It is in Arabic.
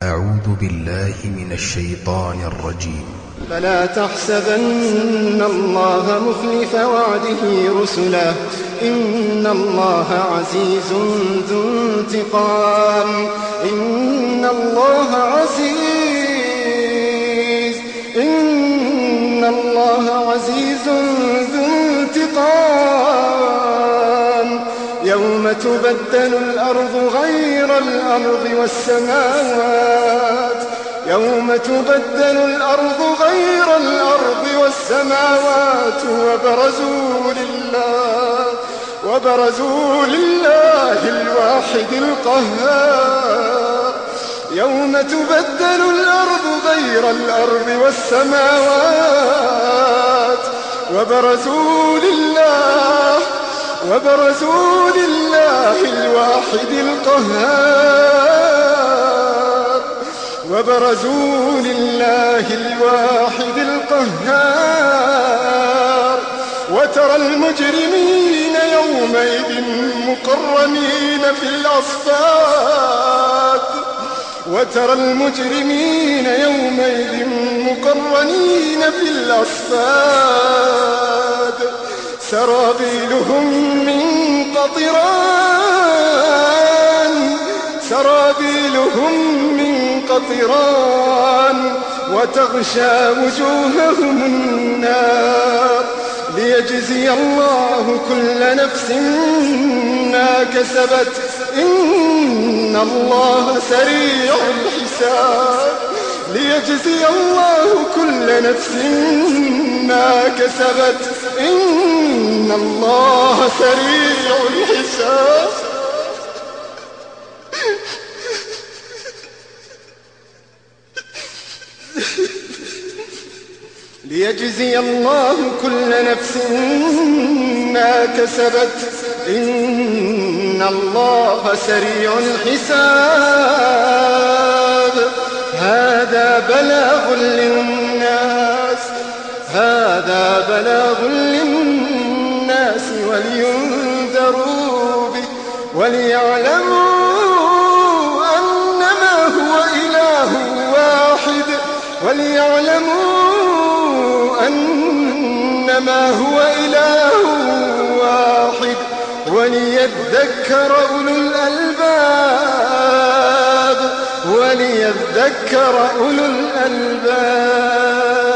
أعوذ بالله من الشيطان الرجيم. فلا تحسبن الله مخلف وعده رسله إن الله عزيز ذو انتقام إن الله عزيز ذو انتقام يوم تبدل الأرض غير الأرض والسماوات وبرزوا لله الواحد القهار يوم تبدل الأرض غير الأرض والسماوات وبرزوا لله الواحد القهار وترى المجرمين يومئذ مقرنين في الأصفاد سرابيلهم من قطران وتغشى وجوههم النار ليجزي الله كل نفس ما كسبت إن الله سريع الحساب ليجزي الله كل نفس ما كسبت إن الله سريع الحساب هذا بلاغ للناس ولينذروا به وليعلموا أنما هو إله واحد وليذكر أولو الألباب